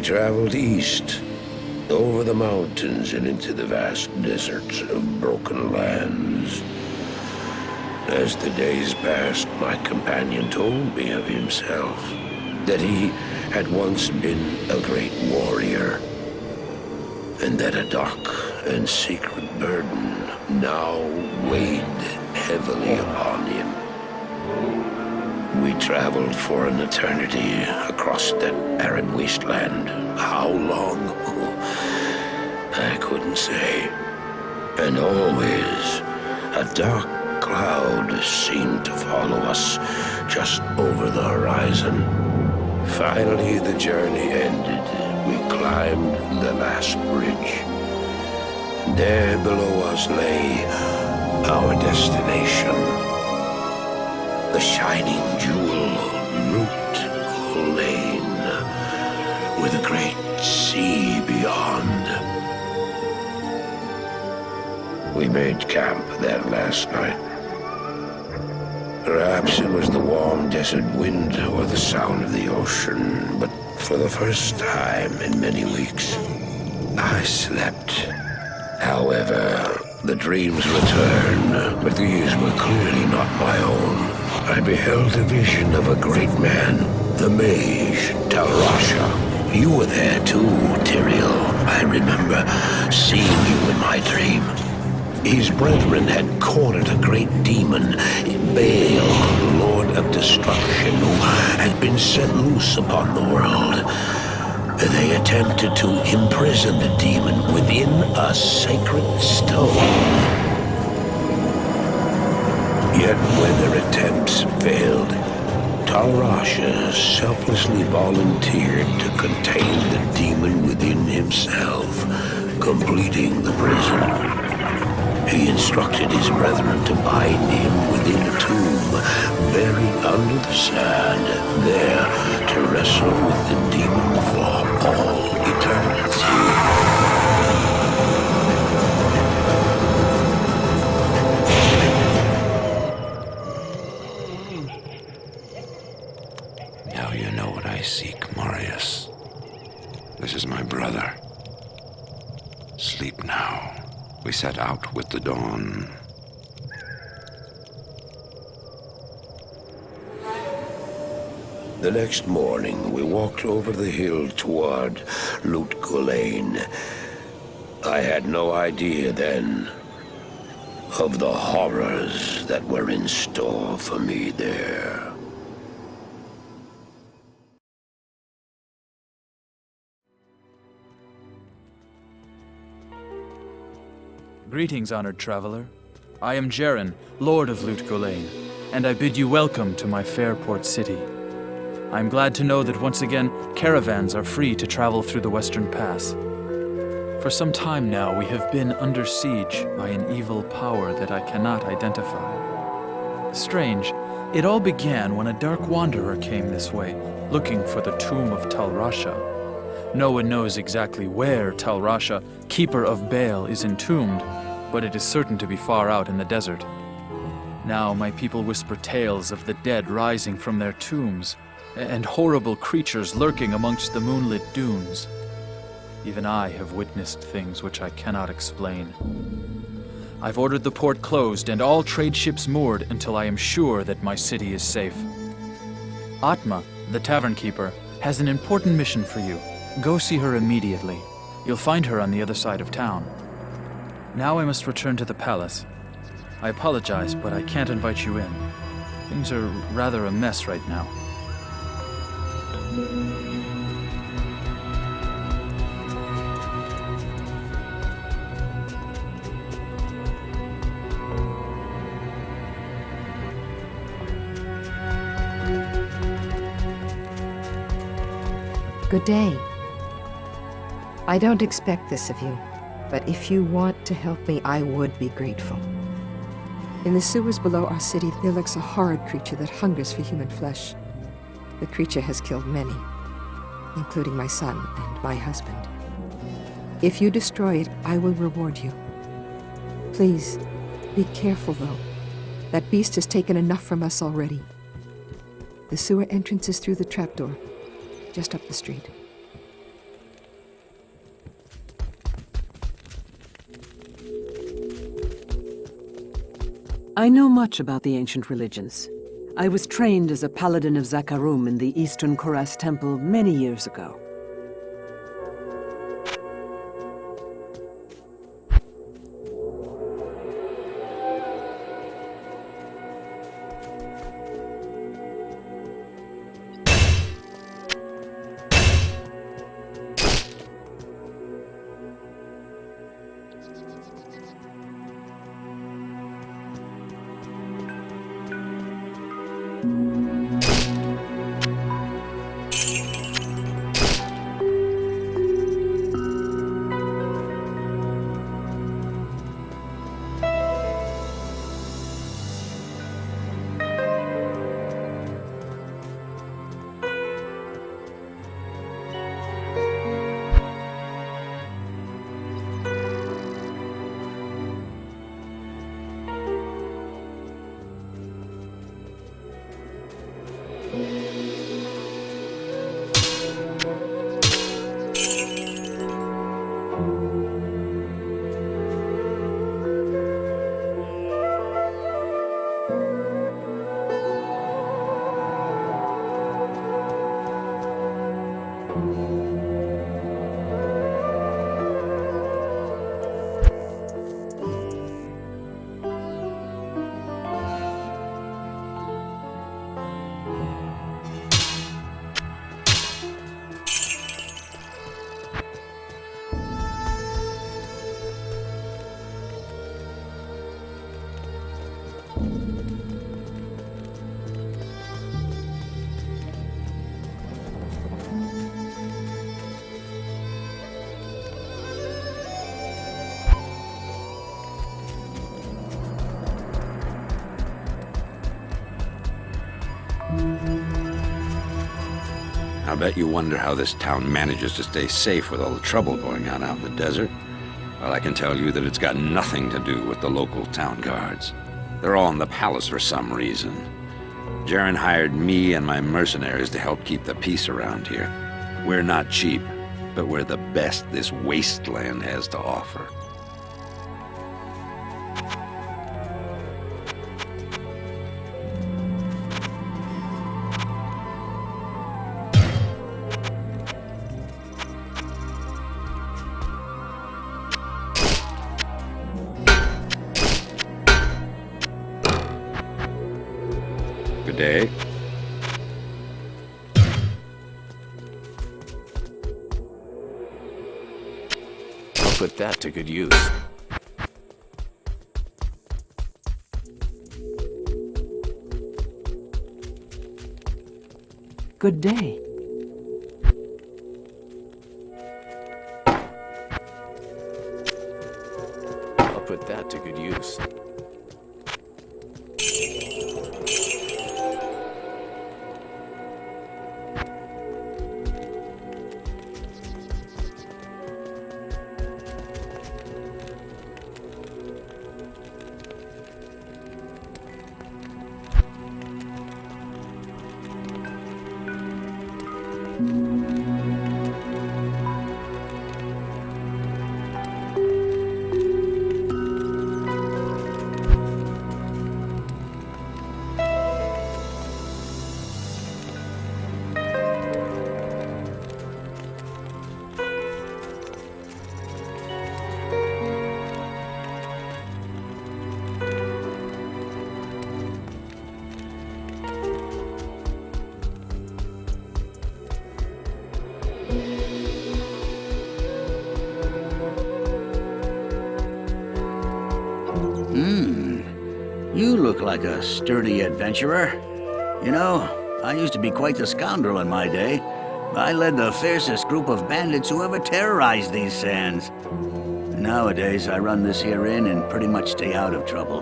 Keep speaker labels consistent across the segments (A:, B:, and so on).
A: traveled east, over the mountains and into the vast deserts of broken lands. As the days passed, my companion told me of himself, that he had once been a great warrior, and that a dark and secret burden now weighed heavily upon him. We traveled for an eternity across that arid wasteland. How long? I couldn't say. And always, a dark cloud seemed to follow us just over the horizon. Finally, the journey ended. We climbed the last bridge. There below us lay our destination. The shining jewel, Loot Lane, with a great sea beyond. We made camp there last night. Perhaps it was the warm desert wind or the sound of the ocean, but for the first time in many weeks, I slept. However, the dreams returned, but these were clearly not my own. I beheld a vision of a great man, the mage, Talrasha. You were there too, Tyrael. I remember seeing you in my dream. His brethren had cornered a great demon, Baal, Lord of Destruction, who had been set loose upon the world. They attempted to imprison the demon within a sacred stone. Yet when their attempts failed, Talrasha selflessly volunteered to contain the demon within himself, completing the prison. He instructed his brethren to bind him within a tomb, buried under the sand, there to wrestle with the demon for all eternity.
B: Now you know what I seek, Marius. This is my brother. Sleep now. We set out with the dawn.
A: The next morning, we walked over the hill toward Loot Lane. I had no idea then of the horrors that were in store for me there.
C: Greetings, honored traveler. I am Jaren, Lord of Loot Lane, and I bid you welcome to my fair port city. I am glad to know that once again, caravans are free to travel through the Western Pass. For some time now, we have been under siege by an evil power that I cannot identify. Strange, it all began when a dark wanderer came this way, looking for the tomb of Talrasha. No one knows exactly where Talrasha, keeper of Baal, is entombed, but it is certain to be far out in the desert. Now my people whisper tales of the dead rising from their tombs, and horrible creatures lurking amongst the moonlit dunes. Even I have witnessed things which I cannot explain. I've ordered the port closed and all trade ships moored until I am sure that my city is safe. Atma, the tavern keeper, has an important mission for you. Go see her immediately. You'll find her on the other side of town. Now I must return to the palace. I apologize, but I can't invite you in. Things are rather a mess right now.
D: Good day. I don't expect this of you, but if you want to help me, I would be grateful. In the sewers below our city, there lurks a horrid creature that hungers for human flesh. The creature has killed many, including my son and my husband. If you destroy it, I will reward you. Please, be careful though. That beast has taken enough from us already. The sewer entrance is through the trapdoor, just up the street.
E: I know much about the ancient religions. I was trained as a Paladin of Zakarum in the Eastern Koras Temple many years ago.
B: I'll bet you wonder how this town manages to stay safe with all the trouble going on out in the desert. Well, I can tell you that it's got nothing to do with the local town guards. They're all in the palace for some reason. Jaren hired me and my mercenaries to help keep the peace around here. We're not cheap, but we're the best this wasteland has to offer. Good day.
F: I'll put that to good use.
E: Good day.
F: I'll put that to good use.
G: You look like a sturdy adventurer. You know, I used to be quite the scoundrel in my day. I led the fiercest group of bandits who ever terrorized these sands. Nowadays, I run this here inn and pretty much stay out of trouble.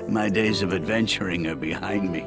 G: My days of adventuring are behind me.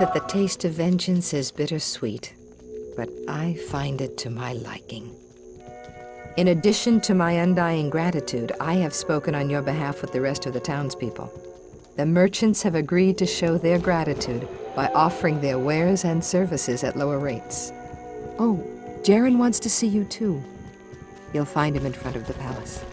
D: that the taste of vengeance is bittersweet, but I find it to my liking. In addition to my undying gratitude, I have spoken on your behalf with the rest of the townspeople. The merchants have agreed to show their gratitude by offering their wares and services at lower rates. Oh, Jaren wants to see you too. You'll find him in front of the palace.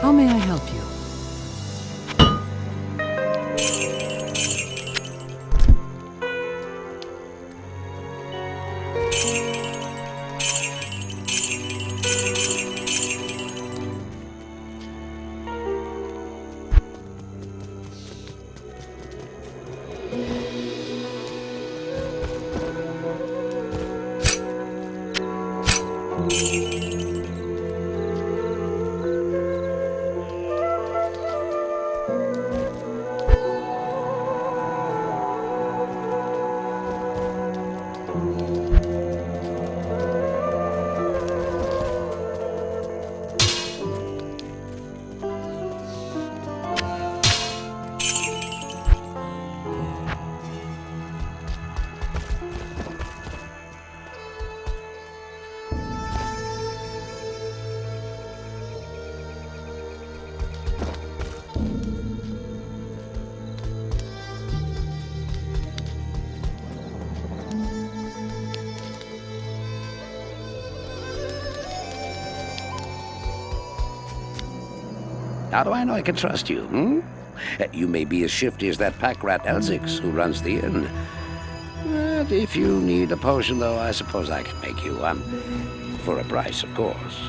E: How may I help you?
A: How do I know I can trust you, hmm? You may be as shifty as that pack rat Elzix who runs the inn. But if you need a potion, though, I suppose I can make you one. For a price, of course.